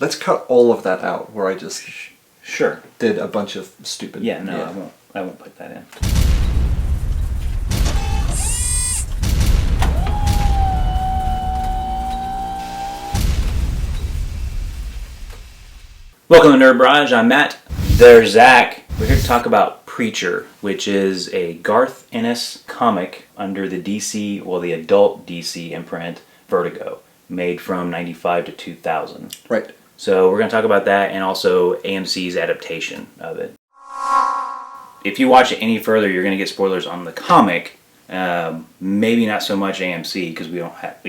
Let's cut all of that out where I just Sure. did a bunch of stupid... Yeah, no, I won't put that in. Welcome to Nerd Barrage. I'm Matt. There's Zach. We're here to talk about Preacher, which is a Garth Ennis comic under the DC, well, the adult DC imprint, Vertigo, made from 95 to 2000. Right. So we're going to talk about that and also AMC's adaptation of it. If you watch it any further, you're going to get spoilers on the comic. Maybe not so much AMC because we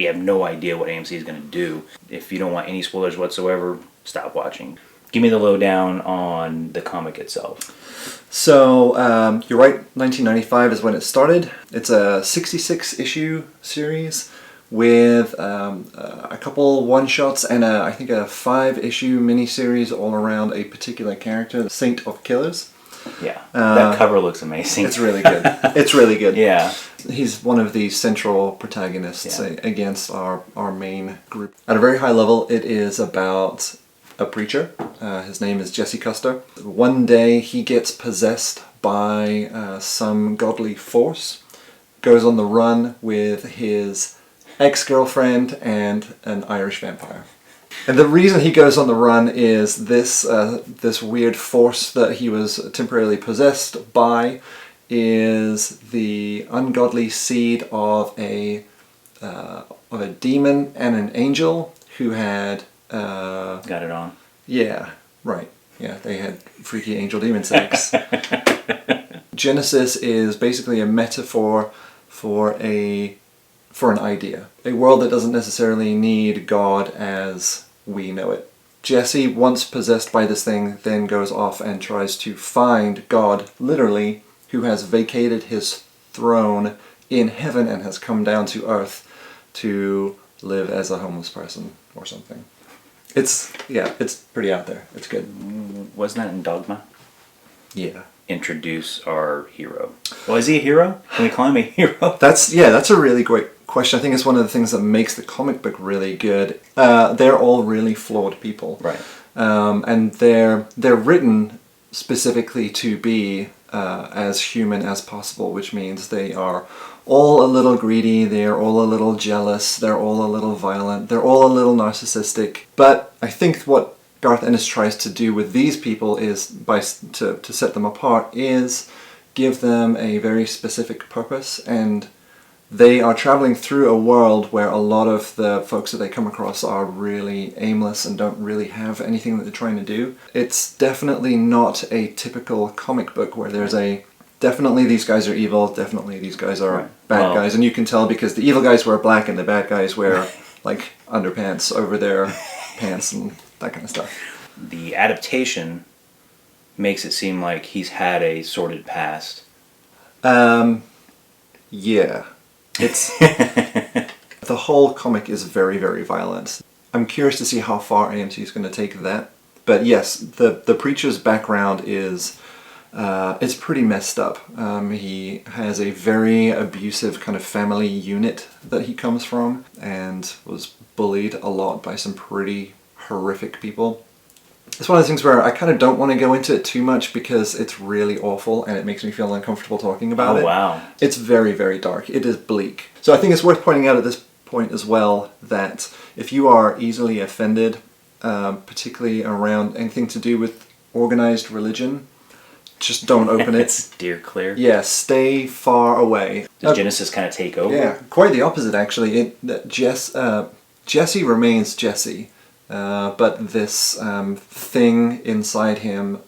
have no idea what AMC is going to do. If you don't want any spoilers whatsoever, stop watching. Give me the lowdown on the comic itself. So, you're right, 1995 is when it started. It's a 66-issue series with a couple one-shots and I think a 5-issue miniseries all around a particular character, the Saint of Killers. Yeah, that cover looks amazing. It's really good. It's really good. Yeah. He's one of the central protagonists against our main group. At a very high level, it is about a preacher. His name is Jesse Custer. One day he gets possessed by some godly force, goes on the run with his ex-girlfriend and an Irish vampire. And the reason he goes on the run is this weird force that he was temporarily possessed by is the ungodly seed of a demon and an angel who had got it on. Yeah, right. Yeah, they had freaky angel demon sex. Genesis is basically a metaphor for an idea. A world that doesn't necessarily need God as we know it. Jesse, once possessed by this thing, then goes off and tries to find God, literally, who has vacated his throne in heaven and has come down to earth to live as a homeless person or something. It's pretty out there. It's good. Wasn't that in Dogma? Yeah. Introduce our hero. Well, is he a hero? Can we call him a hero? That's a really great question. I think it's one of the things that makes the comic book really good. They're all really flawed people. Right. And they're written specifically to be as human as possible, which means they are all a little greedy, they're all a little jealous, they're all a little violent, they're all a little narcissistic. But I think what Garth Ennis tries to do with these people is, to set them apart, is give them a very specific purpose, and they are traveling through a world where a lot of the folks that they come across are really aimless and don't really have anything that they're trying to do. It's definitely not a typical comic book where there's definitely these guys are evil, definitely these guys are bad guys, and you can tell because the evil guys wear black and the bad guys wear like underpants over their pants and that kind of stuff. The adaptation makes it seem like he's had a sordid past. Yeah. It's the whole comic is very, very violent. I'm curious to see how far AMC is going to take that. But yes, the preacher's background is it's pretty messed up. He has a very abusive kind of family unit that he comes from and was bullied a lot by some pretty horrific people. It's one of the things where I kind of don't want to go into it too much because it's really awful and it makes me feel uncomfortable talking about it. Oh, wow. It's very, very dark. It is bleak. So I think it's worth pointing out at this point as well that if you are easily offended, particularly around anything to do with organized religion, just don't open it. Steer clear. Yeah, stay far away. Does Genesis kind of take over? Yeah, quite the opposite actually. Jesse remains Jesse. But this thing inside him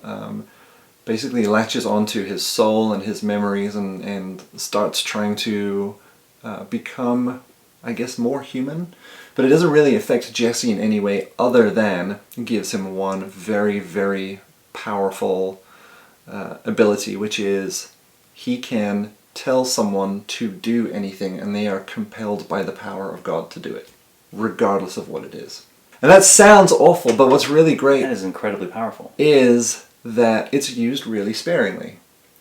basically latches onto his soul and his memories and starts trying to become, I guess, more human. But it doesn't really affect Jesse in any way other than it gives him one very, very powerful ability, which is he can tell someone to do anything and they are compelled by the power of God to do it, regardless of what it is. And that sounds awful, but what's really great That is incredibly powerful. is that it's used really sparingly.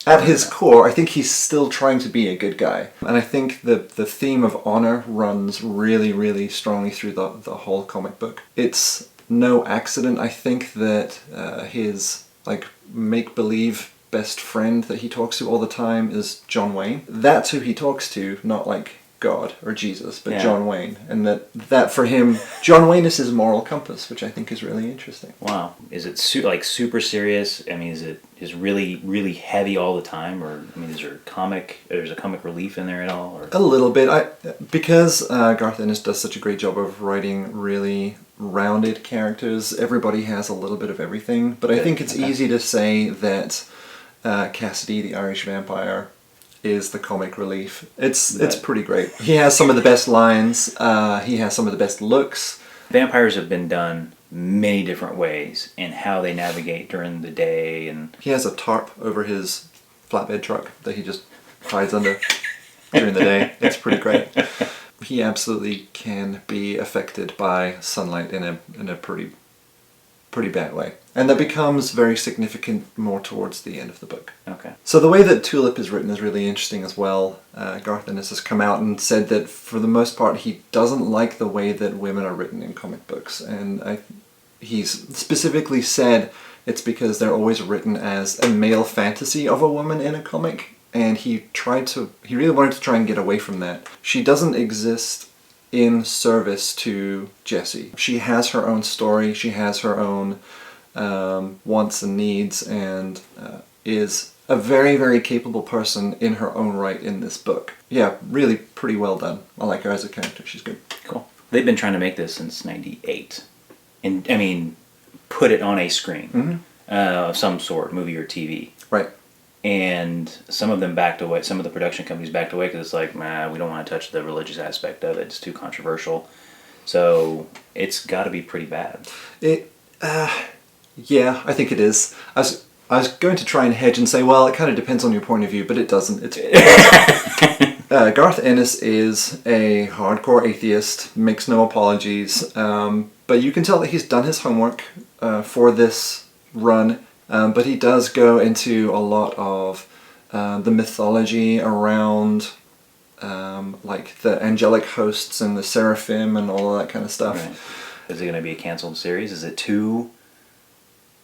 At his core, I think he's still trying to be a good guy. And I think the theme of honor runs really, really strongly through the whole comic book. It's no accident. I think that his like make-believe best friend that he talks to all the time is John Wayne. That's who he talks to, not like God or Jesus, but John Wayne. And that for him, John Wayne is his moral compass, which I think is really interesting. Wow. Is it super serious? I mean, is it really, really heavy all the time? Or, I mean, there's a comic relief in there at all? Or? A little bit. Because Garth Ennis does such a great job of writing really rounded characters, everybody has a little bit of everything. But I think it's easy to say that Cassidy, the Irish vampire, is the comic relief. It's pretty great. He has some of the best lines. He has some of the best looks. Vampires have been done many different ways in how they navigate during the day, and he has a tarp over his flatbed truck that he just hides under during the day. It's pretty great. He absolutely can be affected by sunlight in a pretty bad way. And that becomes very significant more towards the end of the book. Okay. So the way that Tulip is written is really interesting as well. Garth Ennis has come out and said that for the most part he doesn't like the way that women are written in comic books. And he's specifically said it's because they're always written as a male fantasy of a woman in a comic. And he really wanted to try and get away from that. She doesn't exist in service to Jessie. She has her own story, she has her own wants and needs, and is a very, very capable person in her own right in this book. Yeah, really pretty well done. I like her as a character, she's good. Cool. They've been trying to make this since '98. And, I mean, put it on a screen of some sort, movie or TV. Right. And some of them backed away, some of the production companies backed away because it's like, nah, we don't want to touch the religious aspect of it, it's too controversial. So it's got to be pretty bad. Yeah, I think it is. I was going to try and hedge and say, well, it kind of depends on your point of view, but it doesn't. Garth Ennis is a hardcore atheist, makes no apologies, but you can tell that he's done his homework for this run. But he does go into a lot of the mythology around like the angelic hosts and the seraphim and all of that kind of stuff. Right. Is it going to be a canceled series? Is it too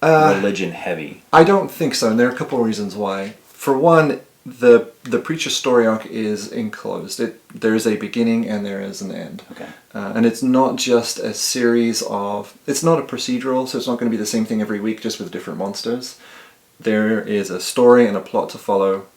religion heavy? I don't think so, and there are a couple of reasons why. For one, the preacher's story arc is enclosed. There is a beginning and there is an end. Okay. And it's not just a series of... It's not a procedural, so it's not going to be the same thing every week, just with different monsters. There is a story and a plot to follow.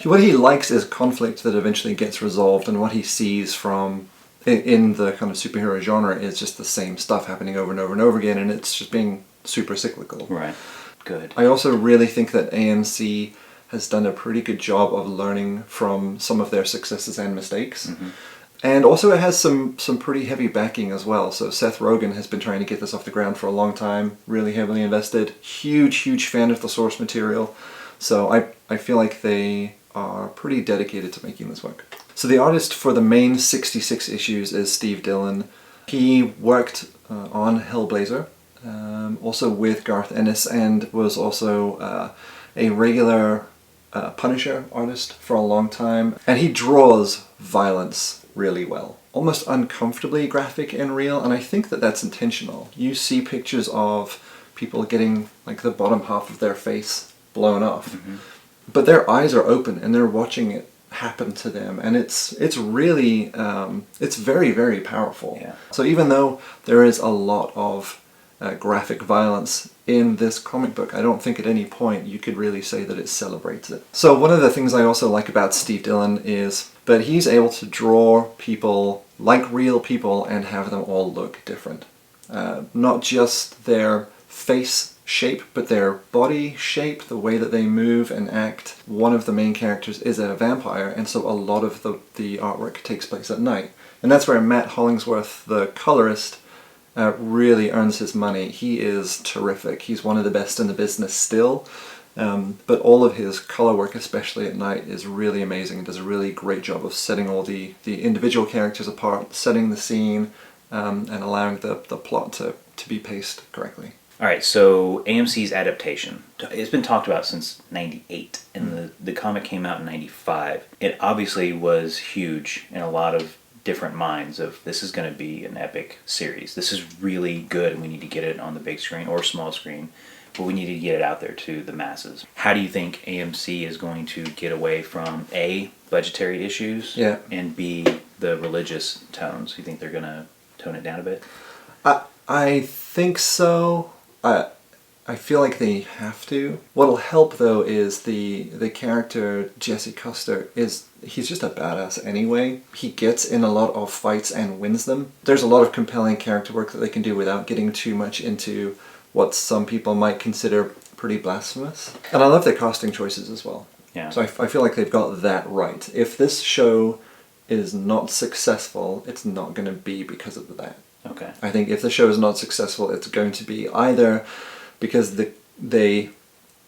What he likes is conflict that eventually gets resolved, and what he sees from... in the kind of superhero genre is just the same stuff happening over and over and over again, and it's just being super cyclical. Right. Good. I also really think that AMC has done a pretty good job of learning from some of their successes and mistakes. Mm-hmm. And also it has some pretty heavy backing as well. So Seth Rogen has been trying to get this off the ground for a long time, really heavily invested, huge fan of the source material. So I feel like they are pretty dedicated to making this work. So the artist for the main 66 issues is Steve Dillon. He worked on Hellblazer, also with Garth Ennis, and was also a regular Punisher artist for a long time. And he draws violence really well. Almost uncomfortably graphic and real, and I think that that's intentional. You see pictures of people getting like the bottom half of their face blown off. Mm-hmm. But their eyes are open and they're watching it happen to them, and it's really it's very, very powerful. Yeah. So even though there is a lot of graphic violence in this comic book, I don't think at any point you could really say that it celebrates it. So one of the things I also like about Steve Dillon is that he's able to draw people like real people and have them all look different. Not just their face shape, but their body shape, the way that they move and act. One of the main characters is a vampire, and so a lot of the artwork takes place at night. And that's where Matt Hollingsworth, the colorist, really earns his money. He is terrific. He's one of the best in the business still. But all of his color work, especially at night, is really amazing. He does a really great job of setting all the individual characters apart, setting the scene, and allowing the plot to be paced correctly. All right, so AMC's adaptation. It's been talked about since '98, and the comic came out in '95. It obviously was huge in a lot of different minds of this is going to be an epic series. This is really good and we need to get it on the big screen or small screen, but we need to get it out there to the masses. How do you think AMC is going to get away from A, budgetary issues, and B, the religious tones? You think they're going to tone it down a bit? I think so. I feel like they have to. What'll help though is the character Jesse Custer he's just a badass anyway. He gets in a lot of fights and wins them. There's a lot of compelling character work that they can do without getting too much into what some people might consider pretty blasphemous. And I love their casting choices as well. Yeah. So I feel like they've got that right. If this show is not successful, it's not going to be because of that. Okay. I think if the show is not successful, it's going to be either because they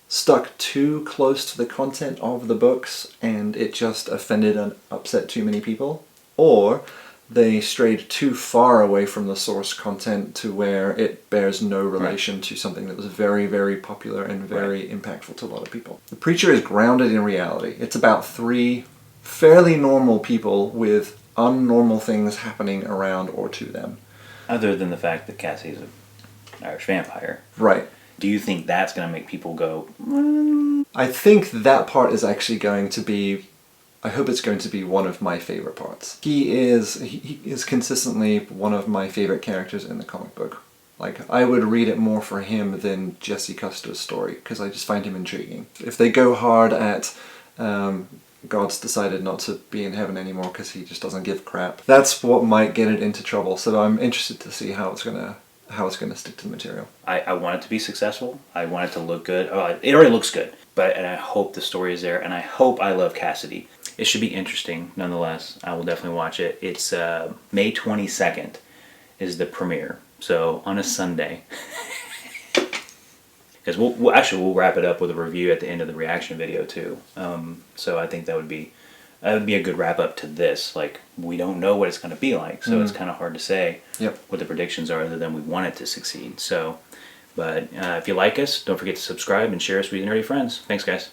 stuck too close to the content of the books and it just offended and upset too many people, or they strayed too far away from the source content to where it bears no relation to something that was very, very popular and very impactful to a lot of people. The Preacher is grounded in reality. It's about 3 fairly normal people with unnormal things happening around or to them. Other than the fact that Cassidy's an Irish vampire. Right. Do you think that's going to make people go... I think that part is actually going to be... I hope it's going to be one of my favorite parts. He is consistently one of my favorite characters in the comic book. Like, I would read it more for him than Jesse Custer's story, because I just find him intriguing. If they go hard at God's decided not to be in heaven anymore because he just doesn't give crap, that's what might get it into trouble. So I'm interested to see how it's gonna stick to the material. I want it to be successful. I want it to look good. Oh, it already looks good. And I hope the story is there, and I hope I love Cassidy. It should be interesting, nonetheless. I will definitely watch it. It's May 22nd is the premiere, so on a Sunday. Because we'll wrap it up with a review at the end of the reaction video too. So I think that would be a good wrap up to this. Like, we don't know what it's going to be like, so it's kind of hard to say what the predictions are, other than we want it to succeed. So, but if you like us, don't forget to subscribe and share us with your nerdy friends. Thanks, guys.